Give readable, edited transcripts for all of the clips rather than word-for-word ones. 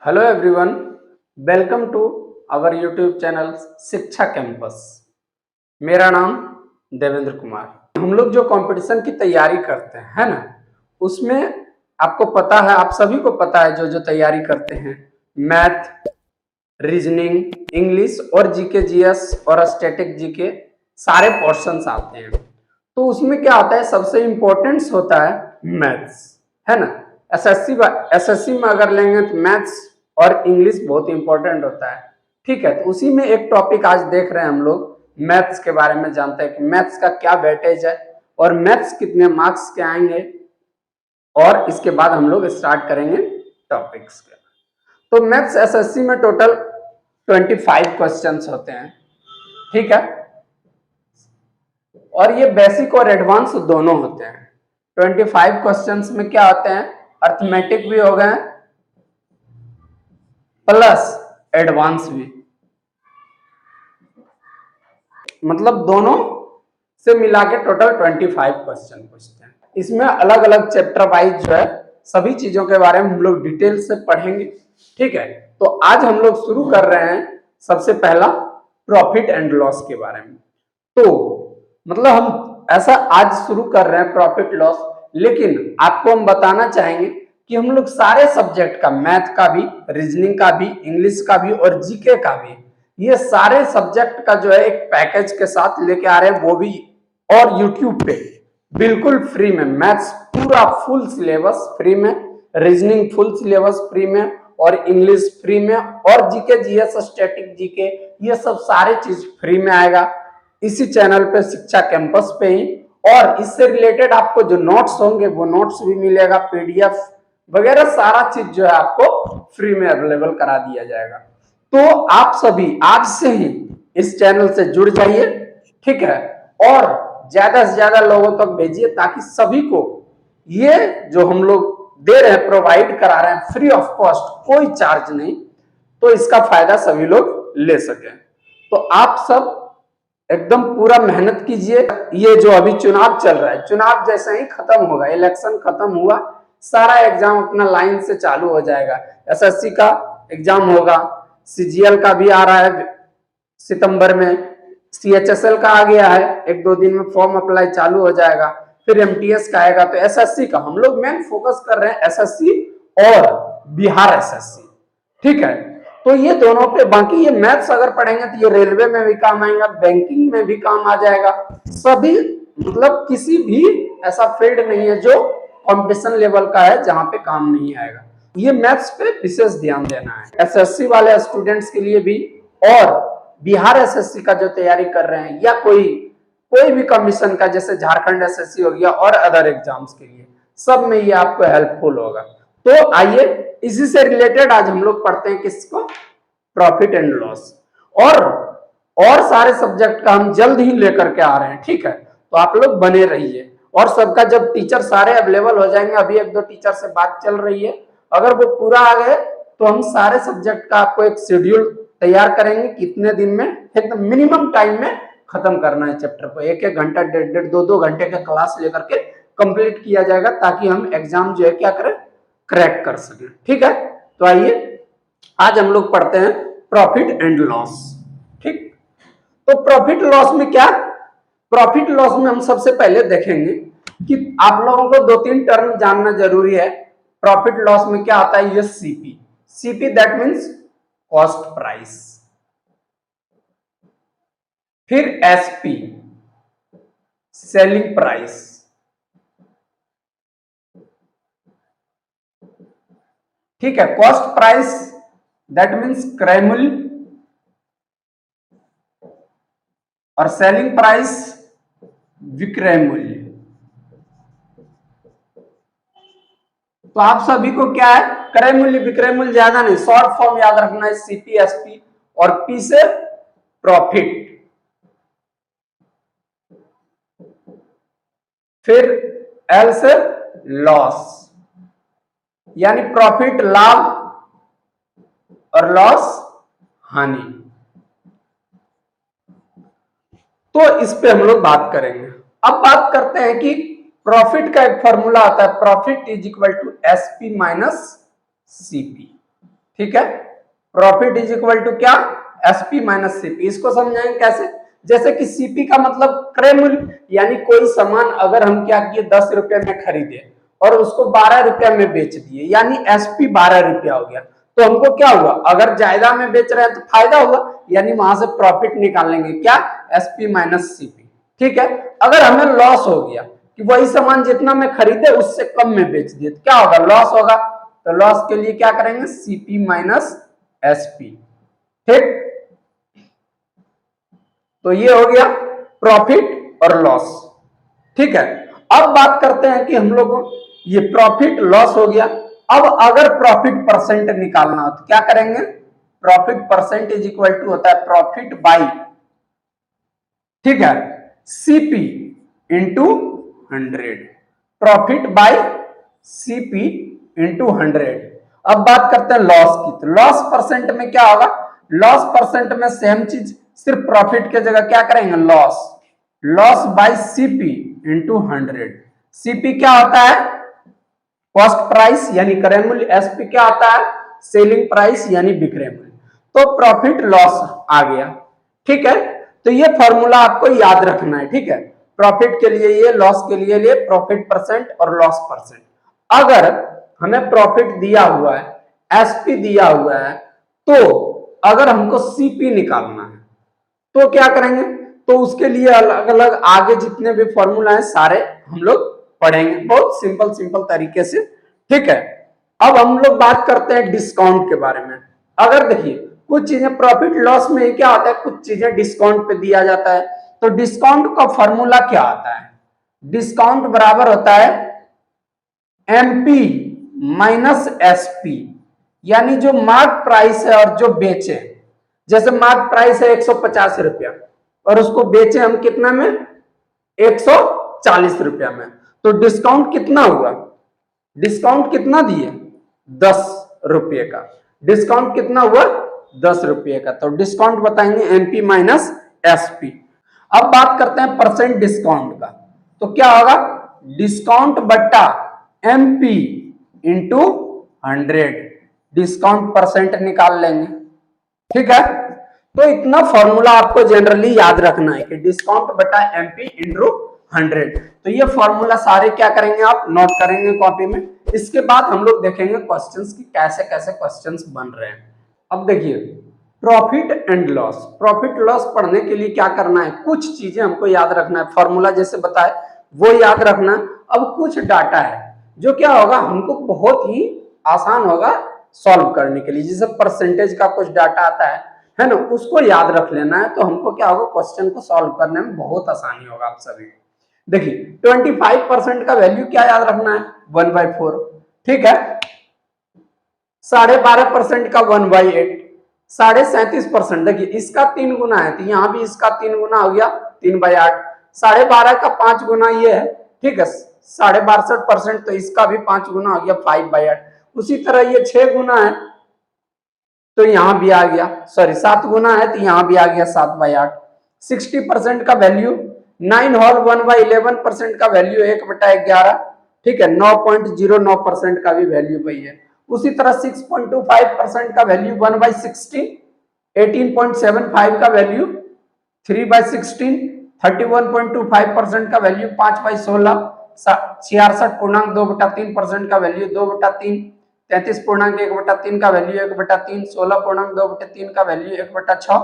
Hello everyone, welcome to our YouTube channel Shiksha campus. मेरा नाम देवेंद्र कुमार। हम लोग जो कंपटीशन की तैयारी करते हैं है ना, उसमें आपको पता है, आप सभी को पता है, जो जो तैयारी करते हैं, मैथ, रीजनिंग, इंग्लिश और जीके जीएस और स्टैटिक जीके सारे पोर्शंस आते हैं। तो उसमें क्या होता है, सबसे इम्पोर्टेंट होता है मैथ्स, है ना। एसएससी में अगर लेंगे तो मैथ्स और इंग्लिश बहुत इंपॉर्टेंट होता है। ठीक है, तो उसी में एक टॉपिक आज देख रहे हैं हम लोग, मैथ्स के बारे में जानते हैं कि मैथ्स का क्या वेटेज है और मैथ्स कितने मार्क्स के आएंगे, और इसके बाद हम लोग स्टार्ट करेंगे टॉपिक्स के। तो मैथ्स एसएससी में टोटल 25 क्वेश्चंस होते हैं, ठीक है, और ये बेसिक और एडवांस दोनों होते हैं। 25 क्वेश्चंस में क्या होते हैं, अर्थमेटिक भी हो गए प्लस एडवांस भी, मतलब दोनों से मिला के टोटल 25 क्वेश्चन पूछते हैं। इसमें अलग अलग चैप्टर वाइज जो है सभी चीजों के बारे में हम लोग डिटेल से पढ़ेंगे। ठीक है, तो आज हम लोग शुरू कर रहे हैं सबसे पहला प्रॉफिट एंड लॉस के बारे में। तो मतलब हम ऐसा आज शुरू कर रहे हैं प्रॉफिट लॉस, लेकिन आपको हम बताना चाहेंगे कि हम लोग सारे सब्जेक्ट का, मैथ का भी, रीजनिंग का भी, इंग्लिश का भी और जीके का भी, ये सारे सब्जेक्ट का जो है एक पैकेज के साथ लेके आ रहे हैं, वो भी और यूट्यूब पे बिल्कुल फ्री में। मैथ्स पूरा फुल सिलेबस फ्री में, रीजनिंग फुल सिलेबस फ्री में, और इंग्लिश फ्री में, और जीके जीएस स्टैटिक जीके ये सब सारे चीज फ्री में आएगा इसी चैनल पे, शिक्षा कैंपस पे ही। और इससे रिलेटेड आपको जो नोट्स होंगे वो नोट्स भी मिलेगा, पीडीएफ वगैरह सारा चीज जो है आपको फ्री में अवेलेबल करा दिया जाएगा। तो आप सभी आज से ही इस चैनल से जुड़ जाइए, ठीक है, और ज्यादा से ज्यादा लोगों तक भेजिए ताकि सभी को ये जो हम लोग दे रहे हैं, प्रोवाइड करा रहे हैं फ्री ऑफ कॉस्ट, कोई चार्ज नहीं, तो इसका फायदा सभी लोग ले सके। तो आप सब एकदम पूरा मेहनत कीजिए। ये जो अभी चुनाव चल रहा है, चुनाव जैसे ही खत्म होगा, इलेक्शन खत्म हुआ, सारा एग्जाम अपना लाइन से चालू हो जाएगा। एसएससी का एग्जाम होगा, सीजीएल का भी आ रहा है सितंबर में, सीएचएसएल का आ गया है, एक दो दिन में फॉर्म अप्लाई चालू हो जाएगा, फिर एमटीएस का आएगा। तो एसएससी का हम लोग मेन फोकस कर रहे हैं, एसएससी और बिहार एसएससी, ठीक है। तो ये दोनों पे, बाकी ये मैथ्स अगर पढ़ेंगे तो ये रेलवे में भी काम आएगा, बैंकिंग में भी काम आ जाएगा, सभी, मतलब किसी भी ऐसा फील्ड नहीं है जो कंपटीशन लेवल का है जहां पे काम नहीं आएगा। ये मैथ्स पे विशेष ध्यान देना है एसएससी वाले स्टूडेंट्स के लिए भी, और बिहार एसएससी का जो तैयारी कर रहे हैं, या कोई भी कमीशन का, जैसे झारखंड एसएससी हो गया और अदर एग्जाम्स के लिए, सब में ये आपको हेल्पफुल होगा। तो आइए इसी से रिलेटेड आज हम लोग पढ़ते हैं किसको, प्रॉफिट एंड लॉस। और सारे सब्जेक्ट का हम जल्द ही लेकर के आ रहे हैं, ठीक है, तो आप लोग बने रहिए। और सबका जब टीचर सारे अवेलेबल हो जाएंगे, अभी एक दो टीचर से बात चल रही है, अगर वो पूरा आ गए तो हम सारे सब्जेक्ट का आपको एक शेड्यूल तैयार करेंगे, कितने दिन में, एकदम मिनिमम टाइम में खत्म करना है चैप्टर को, एक एक घंटा, डेढ़ डेढ़ दो दो घंटे का क्लास लेकर के कंप्लीट किया जाएगा, ताकि हम एग्जाम जो है क्या करें, क्रैक कर सके। ठीक है, तो आइए आज हम लोग पढ़ते हैं प्रॉफिट एंड लॉस। ठीक, तो प्रॉफिट लॉस में क्या, प्रॉफिट लॉस में हम सबसे पहले देखेंगे कि आप लोगों को दो तीन टर्म जानना जरूरी है। प्रॉफिट लॉस में क्या आता है, ये CP, CP that means cost price, फिर एसपी सेलिंग प्राइस, ठीक है, कॉस्ट प्राइस दैट मीन्स क्रय मूल्य, और सेलिंग प्राइस विक्रय मूल्य। तो आप सभी को क्या है, क्रय मूल्य विक्रय मूल्य ज्यादा नहीं, शॉर्ट फॉर्म याद रखना है, सीपी एसपी, और पी से प्रॉफिट, फिर एल से लॉस, यानी प्रॉफिट लाभ और लॉस हानि। तो इस पे हम लोग बात करेंगे। अब बात करते हैं कि प्रॉफिट का एक फॉर्मूला आता है, profit is equal to SP minus CP. ठीक है। प्रॉफिट इज इक्वल टू क्या, एसपी माइनस सीपी। इसको समझाएंगे कैसे, जैसे कि सीपी का मतलब क्रय मूल्य, यानी कोई सामान अगर हम क्या किए 10 रुपए में खरीदे और उसको 12 रुपया में बेच दिए, यानी एसपी 12 रुपया हो गया, तो हमको क्या हुआ, अगर ज्यादा में बेच रहे हैं तो फायदा हुआ, यानी वहां से प्रॉफिट निकाल लेंगे, क्या, एसपी माइनस सीपी। ठीक है। अगर हमें लॉस हो गया कि वही सामान जितना में खरीदे उससे कम में बेच दिए, तो क्या होगा, लॉस होगा। तो लॉस के लिए क्या करेंगे, सीपी माइनस एसपी। ठीक, तो ये हो गया प्रॉफिट और लॉस। ठीक है। अब बात करते हैं कि हम लोग ये प्रॉफिट लॉस हो गया, अब अगर प्रॉफिट परसेंट निकालना हो तो क्या करेंगे, profit percent is equal to होता है प्रॉफिट बाई, ठीक है, CP into 100, profit by CP into 100। अब बात करते हैं लॉस की, तो लॉस परसेंट में क्या होगा, लॉस परसेंट में सेम चीज, सिर्फ प्रॉफिट के जगह क्या करेंगे, loss, loss by CP into 100। CP क्या होता है, कॉस्ट प्राइस यानी क्रय मूल्य, एसपी क्या होता है, सेलिंग प्राइस यानी विक्रय मूल्य। तो प्रॉफिट लॉस आ गया। ठीक है। तो ये फॉर्मूला आपको याद रखना है। ठीक है, प्रॉफिट के लिए ये, लॉस के लिए ये, प्रॉफिट परसेंट और लॉस परसेंट। अगर हमें प्रॉफिट दिया हुआ है, एसपी दिया हुआ है, तो अगर हमको सीपी निकालना है तो क्या करेंगे, तो उसके लिए अलग अलग आगे जितने भी फॉर्मूला है सारे हम लोग पढ़ेंगे, बहुत सिंपल सिंपल तरीके से। ठीक है। अब हम लोग बात करते हैं डिस्काउंट के बारे में। अगर देखिए कुछ चीजें प्रॉफिट लॉस में क्या होता है, कुछ चीजें डिस्काउंट पे दिया जाता है, तो डिस्काउंट का फॉर्मूला क्या आता है, डिस्काउंट बराबर होता है एमपी माइनस एसपी, यानी जो मार्क प्राइस है और जो बेचे, जैसे मार्क प्राइस है 150 रुपया और उसको बेचे हम कितना में, 140 रुपया में, तो डिस्काउंट कितना हुआ, डिस्काउंट कितना दिए, 10 रुपये का, डिस्काउंट कितना हुआ, 10 रुपये का, तो डिस्काउंट बताएंगे एमपी माइनस एसपी। अब बात करते हैं परसेंट डिस्काउंट का, तो क्या होगा, डिस्काउंट बट्टा एमपी इंटू 100, डिस्काउंट परसेंट निकाल लेंगे। ठीक है। तो इतना फॉर्मूला आपको जनरली याद रखना है कि डिस्काउंट बटा एमपी इंटू 100। तो ये फॉर्मूला सारे क्या करेंगे, आप नोट करेंगे कॉपी में। इसके बाद हम लोग देखेंगे क्वेश्चंस की कैसे कैसे क्वेश्चंस बन रहे हैं। अब देखिए profit and loss, profit loss पढ़ने के लिए क्या करना है, कुछ चीजें हमको याद रखना है, फॉर्मूला जैसे बताए वो याद रखना। अब कुछ डाटा है जो क्या होगा, हमको बहुत ही आसान होगा सॉल्व करने के लिए, जैसे परसेंटेज का कुछ डाटा आता है ना, उसको याद रख लेना है, तो हमको क्या होगा, क्वेश्चन को सॉल्व करने में बहुत आसानी होगा आप सभी। देखिए 25% का वैल्यू क्या याद रखना है, 1/4। ठीक है। 12.5% का 1/8, 37.5%, देखिए इसका 3 गुना है तो यहाँ भी इसका 3 गुना हो गया 3/8, 12.5 का 5 गुना ये है, ठीक है, 62.5%, तो इसका भी 5 गुना हो गया 5/8। उसी तरह ये 6 गुना है तो यहां भी आ गया, सॉरी 7 गुना है तो यहां भी आ गया 7/8। 60% का वैल्यू 9 होल 1/11% का वैल्यू 1/11, ठीक है, 9.09% का भी वैल्यू वही है। उसी तरह 6.25% का वैल्यू 1/16, 18.75 का वैल्यू 3/16, 31.25% का वैल्यू 5/16, 66.2/3% का वैल्यू 2/3, 33.1/3 का वैल्यू 1/3, 16.2/3 का वैल्यू 1/6,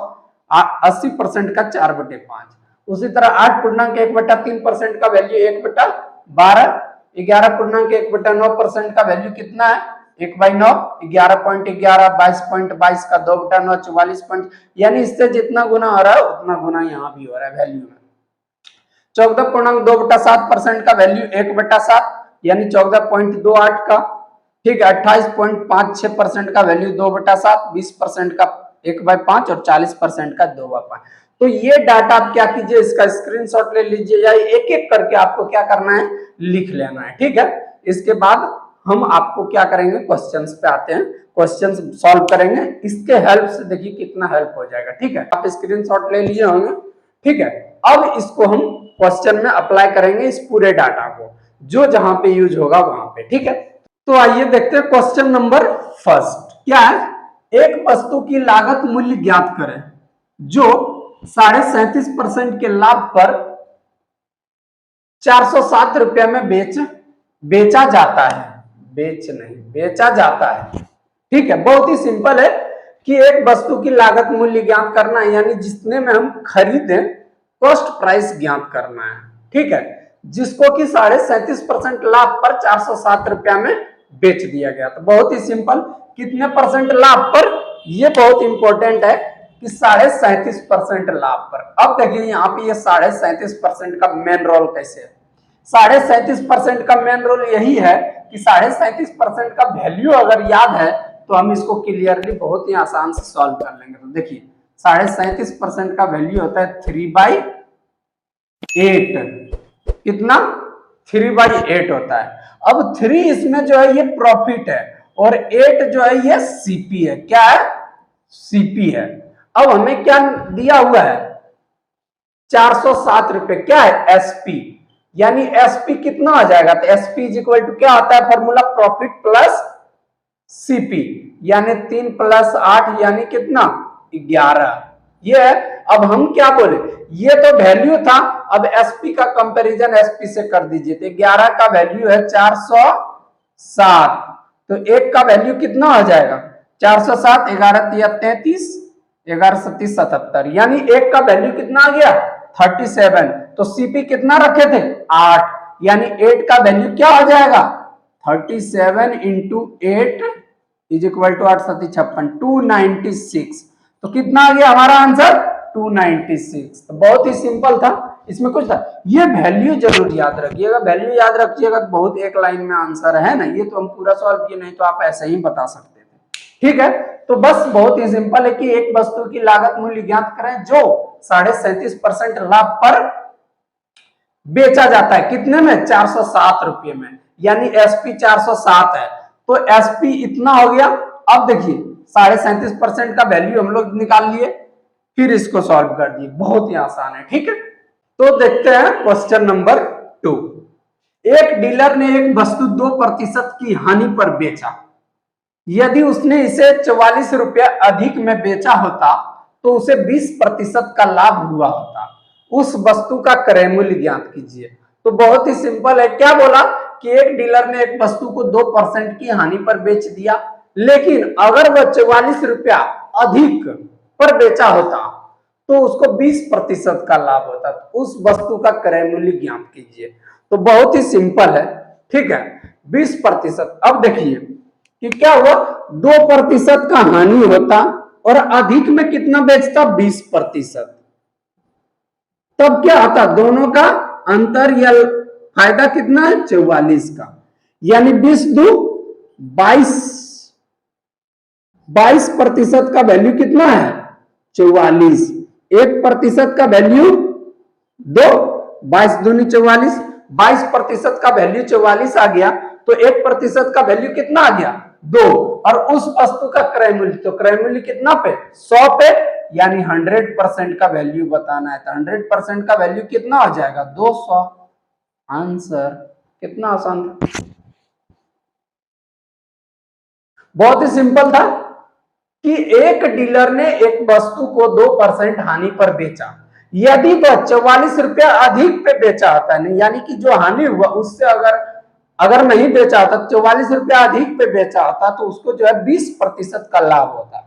80% का 4/5। उसी तरह 8.1/3% का वैल्यू 1/12, 11.1/9% का वैल्यू कितना है, 1/9, 11.11, 22.22 का 2/9, 44. यानी इससे जितना गुना हो रहा है उतना गुना यहाँ भी हो रहा है वैल्यू में। 14.2/7% का वैल्यू 1/7, यानी 14.28 का, ठीक है, 28.56% का वैल्यू 2/7, 20% का 1/5 और 40% का 2/5। तो ये डाटा आप क्या कीजिए, इसका स्क्रीनशॉट ले लीजिए या एक एक करके आपको क्या करना है, लिख लेना है। ठीक है। इसके बाद हम आपको क्या करेंगे, क्वेश्चंस पे आते हैं, क्वेश्चंस सॉल्व करेंगे, इसके हेल्प से देखिए कितना हेल्प हो जाएगा। ठीक है, आप स्क्रीनशॉट ले लिए होंगे। ठीक है। अब इसको हम क्वेश्चन में अप्लाई करेंगे, इस पूरे डाटा को जो जहां पे यूज होगा वहां पे। ठीक है। तो आइए देखते हैं क्वेश्चन नंबर फर्स्ट क्या है। एक वस्तु की लागत मूल्य ज्ञात करें जो 37.5% के लाभ पर 407 रुपये में बेचा जाता है। बेचा जाता है। ठीक है, बहुत ही सिंपल है कि एक वस्तु की लागत मूल्य ज्ञात करना है, यानी जितने में हम खरीदें कॉस्ट प्राइस ज्ञात करना है। ठीक है, जिसको कि 37.5% लाभ पर 407 रुपया में बेच दिया गया। तो बहुत ही सिंपल, कितने परसेंट लाभ पर, ये बहुत इंपॉर्टेंट है कि 37.5% लाभ पर। अब देखिए यहाँ पे ये 37.5% का मेन रोल कैसे है। 37.5% का मेन रोल यही है कि 37.5% का वैल्यू अगर याद है तो हम इसको क्लियरली बहुत ही आसान से सॉल्व कर लेंगे। तो देखिए 37.5% का वैल्यू होता है 3/8। कितना? 3/8 होता है। अब 3 इसमें जो है ये प्रॉफिट है और 8 जो है ये सीपी है। क्या है? सीपी है। अब हमें क्या दिया हुआ है? 407 रुपए। क्या है? एसपी। यानी एसपी कितना आ जाएगा? तो एसपी इज इक्वल टू क्या आता है फॉर्मूला? प्रॉफिट प्लस सीपी, यानी 3 + 8 यानी कितना? 11। ये है। अब हम क्या बोले, ये तो वैल्यू था, अब एसपी का कंपैरिजन एसपी से कर दीजिए। तो 11 का वैल्यू है 407, तो 1 का वैल्यू कितना आ जाएगा? 407, 11 × 33, 11 × 37 77, यानी 1 का वैल्यू कितना आ गया? 37। तो सीपी कितना रखे थे? 8, यानी 8 का वैल्यू क्या आ जाएगा? 37 × 8 इज इक्वल टू 8 7 56, 296। तो कितना आ गया हमारा आंसर? 296। तो बहुत ही सिंपल था, इसमें कुछ था। ये वैल्यू जरूर याद रखिएगा, वैल्यू याद रखिएगा तो बहुत एक लाइन में आंसर है ना। ये तो हम पूरा सॉल्व किए, नहीं तो आप ऐसे ही बता सकते थे। ठीक है, तो बस बहुत ही सिंपल है कि एक वस्तु की लागत मूल्य ज्ञात करें जो 37.5% लाभ पर बेचा जाता है। कितने में? 407 रुपये में, यानी एसपी 407 है। तो एसपी इतना हो गया। अब देखिए 37.5% का वैल्यू हम लोग निकाल लिए, फिर इसको सॉल्व कर दिए। बहुत ही आसान है। ठीक है, तो देखते हैं क्वेश्चन नंबर 2। एक डीलर ने एक वस्तु 2% की हानि पर बेचा। यदि उसने इसे 44 रुपया अधिक में बेचा होता तो उसे 20% का लाभ हुआ होता। उस वस्तु का क्रय मूल्य ज्ञात कीजिए। तो बहुत ही सिंपल है। क्या बोला कि एक डीलर ने एक वस्तु को 2% की हानि पर बेच दिया, लेकिन अगर वह 44 रुपया अधिक पर बेचा होता तो उसको 20% का लाभ होता। तो उस वस्तु का क्रय मूल्य ज्ञात कीजिए। तो बहुत ही सिंपल है। ठीक है, 20%। अब देखिए कि क्या हुआ, 2% का हानि होता और अधिक में कितना बेचता? 20%। तब क्या आता? दोनों का अंतर या फायदा कितना है? 44 का, यानी 20 × 2 22। 22% का वैल्यू कितना है? 44। 1% का वैल्यू 2, 22 दूनी 44, 22% का वैल्यू 44 आ गया, तो 1% का वैल्यू कितना आ गया? 2। और उस वस्तु का क्रय मूल्य, तो क्रय मूल्य कितना पे? 100 पे, यानी 100% का वैल्यू बताना है। तो 100% का वैल्यू कितना हो जाएगा? 200। आंसर कितना आसान था, बहुत ही सिंपल था कि एक डीलर ने एक वस्तु को 2% हानि पर बेचा। यदि वह 44 रुपया अधिक पे बेचा होता है, यानी कि जो हानि हुआ उससे अगर नहीं बेचा होता, 44 रुपया अधिक पे बेचा होता तो उसको जो है 20% का लाभ होता।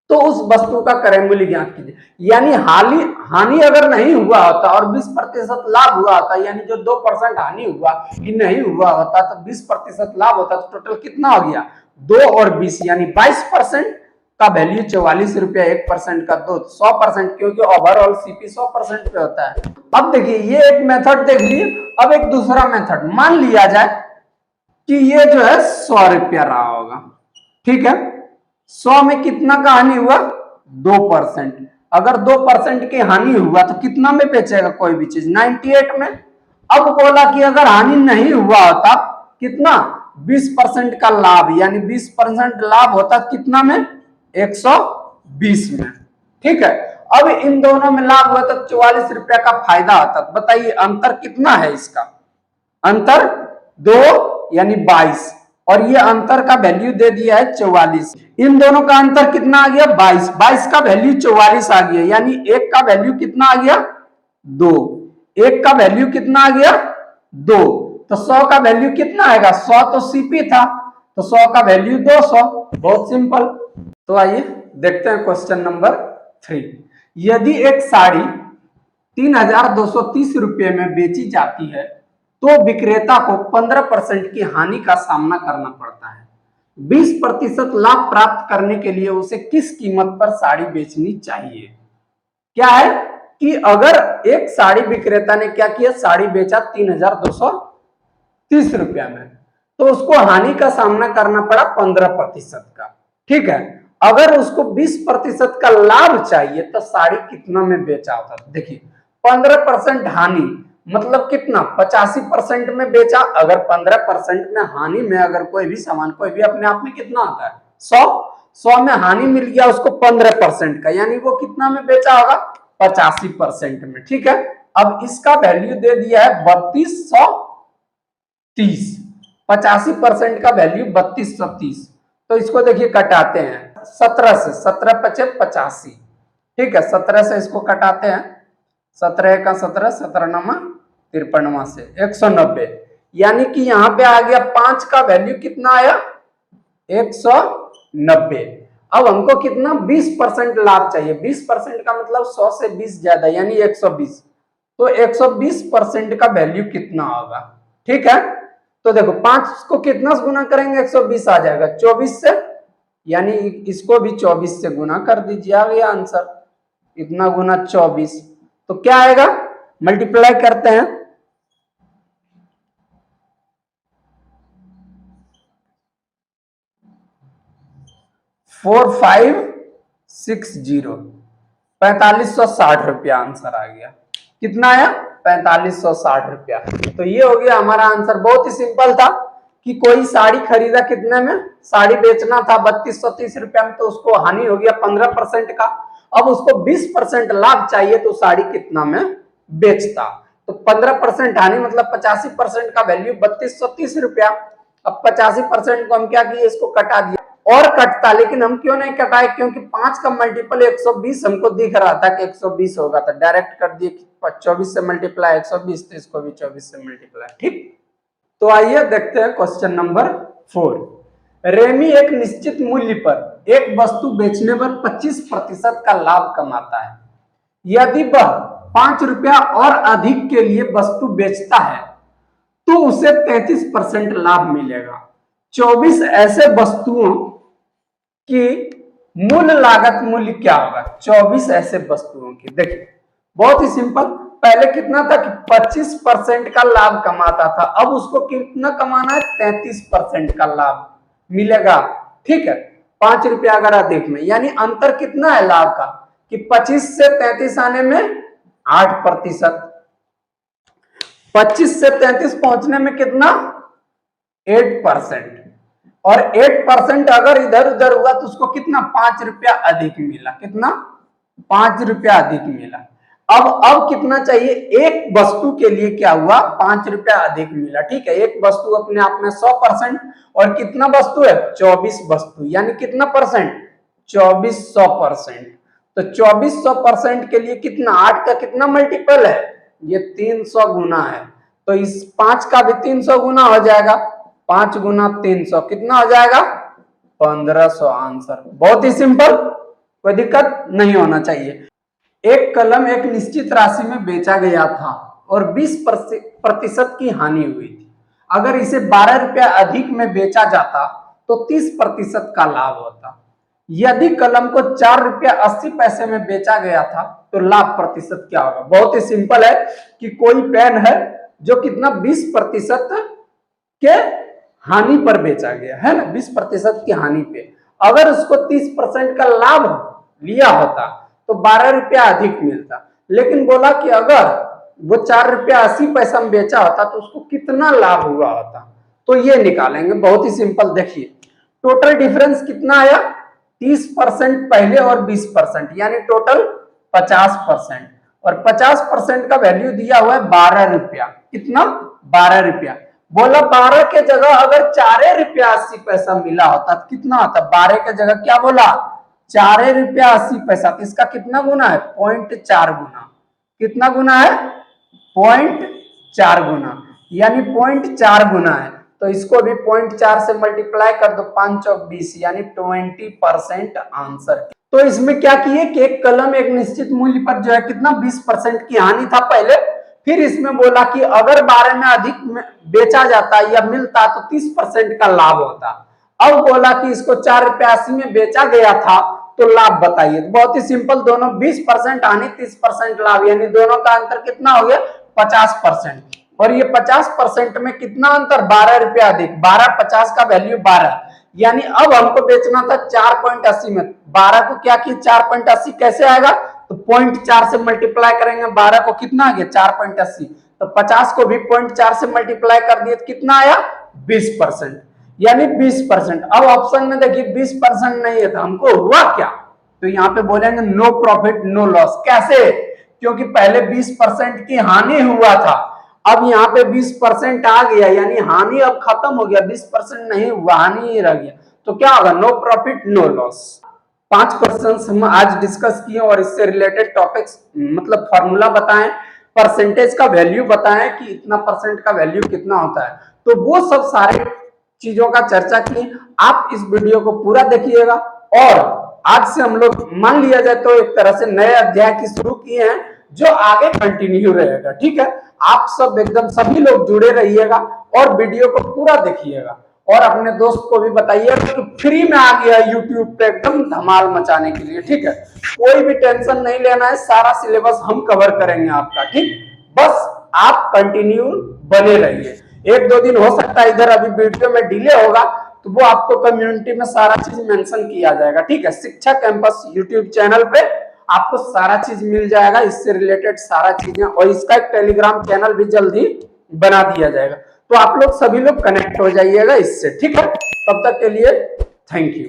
तो उस वस्तु का क्रय मूल्य ज्ञात कीजिए। यानी हानि अगर नहीं हुआ होता और 20% लाभ हुआ होता, यानी जो 2% हानि हुआ कि नहीं हुआ होता तो 20% लाभ होता, तो टोटल कितना हो गया? 2 और 20, यानी 22% का वैल्यू 44 रुपया, 1% का 2, 100%, क्योंकि ओवरऑल सीपी 100% पे होता है। अब देखिए ये एक मेथड देख लिए। अब एक दूसरा मेथड, मान लिया जाए कि ये जो है 100 रुपया रहा होगा। ठीक है, 100 में कितना का हानि हुआ? 2%। अगर 2% की हानि हुआ तो कितना में बेचेगा कोई भी चीज? 98 में। अब बोला कि अगर हानि नहीं हुआ होता, कितना? 20% का लाभ, यानी 20% लाभ होता कितना में? 120 में। ठीक है, अब इन दोनों में लाभ हुआ तो 44 रुपया का फायदा होता। बताइए अंतर कितना है इसका? अंतर 2, यानी 22। और ये अंतर का वैल्यू दे दिया है 44। इन दोनों का अंतर कितना आ गया 22, 22 का वैल्यू 44 आ गया, यानी एक का वैल्यू कितना आ गया 2, एक का वैल्यू कितना आ गया 2, तो 100 का वैल्यू कितना आएगा 100 तो सीपी था, तो 100 का वैल्यू 200। बहुत सिंपल। तो आइए देखते हैं क्वेश्चन नंबर 3। यदि एक साड़ी 3230 रुपये में बेची जाती है तो विक्रेता को 15% की हानि का सामना करना पड़ता है। 20% लाभ प्राप्त करने के लिए उसे किस कीमत पर साड़ी बेचनी चाहिए। क्या है कि अगर एक साड़ी विक्रेता ने क्या किया, साड़ी बेचा 3230 रुपया में, तो उसको हानि का सामना करना पड़ा 15% का। ठीक है, अगर उसको 20% का लाभ चाहिए तो साड़ी कितना में बेचा होता। देखिए 15% हानि मतलब कितना 85% में बेचा। अगर 15% में हानि में अगर कोई भी सामान कोई भी अपने आप में कितना आता है 100 में हानि मिल गया उसको 15% का, यानी वो कितना में बेचा होगा 85% में। ठीक है, अब इसका वैल्यू दे दिया है 3230, 85% का वैल्यू 3230। तो इसको देखिए कटाते हैं 17 से, 17 पचे 85। ठीक है, 17 से इसको कटाते हैं, 17 का 17, 17 नमा 53 से 190, यानी कि यहां पे आ गया 5 का वैल्यू कितना आया 190। अब हमको कितना 20% लाभ चाहिए। 20% का मतलब 100 से 20 ज्यादा, यानी 120। तो 120% का वैल्यू कितना होगा। ठीक है, तो देखो 5 को कितना से गुना करेंगे 120 आ जाएगा 24 से, यानी इसको भी 24 से गुना कर दीजिए, आ गया आंसर। इतना गुना 24, तो क्या आएगा, मल्टीप्लाई करते हैं, 4560, 4560 रुपया आंसर आ गया। कितना आया 4560 रुपया। तो ये हो गया हमारा आंसर। बहुत ही सिंपल था कि कोई साड़ी खरीदा कितने में, साड़ी बेचना था 3230 रुपया में, तो उसको हानि हो गया 15% का। अब उसको 20% लाभ चाहिए तो साड़ी कितना में बेचता। तो 15% हानि मतलब 85% का वैल्यू 3230 रुपया। अब 85% को हम क्या किए, इसको कटा दिया और कटता, लेकिन हम क्यों नहीं कटाए, क्योंकि 5 का मल्टीपल 120 हमको दिख रहा था कि 120 होगा, तो डायरेक्ट कर दिए 24 से मल्टीप्लाई 120, तो इसको भी 24 से मल्टीप्लाई। ठीक, तो आइए देखते हैं क्वेश्चन नंबर 4। रेमी एक निश्चित मूल्य पर एक वस्तु बेचने पर 25% का लाभ कमाता है। यदि वह 5 रुपया और अधिक के लिए वस्तु बेचता है तो उसे 33% लाभ मिलेगा। 24 ऐसे वस्तुओं की मूल लागत मूल्य क्या होगा। 24 ऐसे वस्तुओं की, देखिए बहुत ही सिंपल। पहले कितना था कि 25% का लाभ कमाता था, अब उसको कितना कमाना है 33% का लाभ मिलेगा। ठीक है, 5 रुपया अगर अधिक में, यानी अंतर कितना है लाभ का कि 25 से 33 आने में 8%, 25 से 33 पहुंचने में कितना 8%, और 8% अगर इधर उधर हुआ तो उसको कितना 5 रुपया अधिक मिला। कितना 5 रुपया अधिक मिला। अब कितना चाहिए, एक वस्तु के लिए क्या हुआ 5 रुपया अधिक मिला। ठीक है, एक वस्तु अपने आप में 100%, और कितना वस्तु है 24 वस्तु, यानी कितना परसेंट 2400%। तो 2400% के लिए कितना 8 का कितना मल्टीपल है, ये 300 गुना है। तो इस 5 का भी 300 गुना हो जाएगा, 5 गुना 300 कितना हो जाएगा 1500 आंसर। बहुत ही सिंपल, कोई दिक्कत नहीं होना चाहिए। एक कलम एक निश्चित राशि में बेचा गया था और 20% की हानि हुई थी। अगर इसे 12 रुपया अधिक में बेचा जाता तो 30% का लाभ होता। यदि कलम को 4 रुपया 80 पैसे में बेचा गया था तो लाभ प्रतिशत क्या होगा। बहुत ही सिंपल है कि कोई पेन है जो कितना 20% के हानि पर बेचा गया है ना, 20% की हानि पे। अगर उसको 30% का लाभ लिया होता तो 12 रुपया अधिक मिलता, लेकिन बोला कि अगर वो 4 रुपया 80 पैसा में बेचा होता तो उसको कितना लाभ हुआ होता। तो ये निकालेंगे, बहुत ही सिंपल। देखिए टोटल डिफरेंस कितना आया 30% पहले और 20%, यानी टोटल 50%, और 50% का वैल्यू दिया हुआ है 12 रुपया। कितना 12 रुपया। बोला 12 के जगह अगर 4 रुपया 80 पैसा मिला होता तो कितना होता? 12 के जगह क्या बोला? 4 रुपया 80 पैसा। तो इसका कितना गुना है? 0.4 गुना। कितना गुना है? 0.4 गुना, यानी 0.4 गुना है। तो इसको भी 0.4 से मल्टीप्लाई कर दो, 5 चौक 20, यानी 20% आंसर। तो इसमें क्या किए कि एक कलम एक निश्चित मूल्य पर जो है कितना 20% की हानि था पहले, फिर इसमें बोला कि अगर 12 में अधिक बेचा जाता या मिलता तो 30% का लाभ होता। अब बोला कि इसको 4 रुपया 80 में बेचा गया था तो लाभ बताइए। तो बहुत ही सिंपल, दोनों 20% हानि 30% लाभ, यानी दोनों का अंतर कितना हो गया? 50%। और ये 50% में कितना अंतर? 12 रुपया अधिक। 12 50 का वैल्यू 12, यानी अब हमको बेचना था 4.80 में। 12 को क्या किया? 4.80 कैसे आएगा? तो 0.4 से मल्टीप्लाई करेंगे। 12 को कितना आ गया? 4.80। तो 50 को भी 0.4 से मल्टीप्लाई कर दिए तो कितना आया? 20%, यानी 20%। अब ऑप्शन में देखिए 20% नहीं है तो हमको हुआ क्या? तो यहाँ पे बोलेंगे नो प्रॉफिट नो लॉस। कैसे? क्योंकि पहले 20% की हानि हुआ था, अब यहाँ पे 20% आ गया, यानी हानि अब खत्म हो गया, 20% नहीं हुआ, हानि ही रह गया। तो क्या होगा? No profit no loss. 5 questions हम आज डिस्कस किए और इससे रिलेटेड टॉपिक्स मतलब फॉर्मूला बताएं, परसेंटेज का वैल्यू बताएं कि इतना परसेंट का वैल्यू कितना होता है। तो वो सब सारे चीजों का चर्चा की। आप इस वीडियो को पूरा देखिएगा और आज से हम लोग मान लिया जाए तो एक तरह से नए अध्याय की शुरू किए हैं जो आगे कंटिन्यू रहेगा। ठीक है, आप सब एकदम सभी लोग जुड़े रहिएगा और वीडियो को पूरा देखिएगा और अपने दोस्त को भी बताइए कि फ्री में आ गया यूट्यूब पे एकदम धमाल मचाने के लिए। ठीक है, कोई भी टेंशन नहीं लेना है, सारा सिलेबस हम कवर करेंगे आपका। ठीक, बस आप कंटिन्यू बने रहिए। 1-2 दिन हो सकता है इधर अभी वीडियो में डिले होगा, तो वो आपको कम्युनिटी में सारा चीज मेंशन किया जाएगा। ठीक है, शिक्षा कैंपस यूट्यूब चैनल पे आपको सारा चीज मिल जाएगा, इससे रिलेटेड सारा चीजें, और इसका एक टेलीग्राम चैनल भी जल्दी बना दिया जाएगा। तो आप लोग सभी लोग कनेक्ट हो जाइएगा इससे। ठीक है, तब तक के लिए थैंक यू।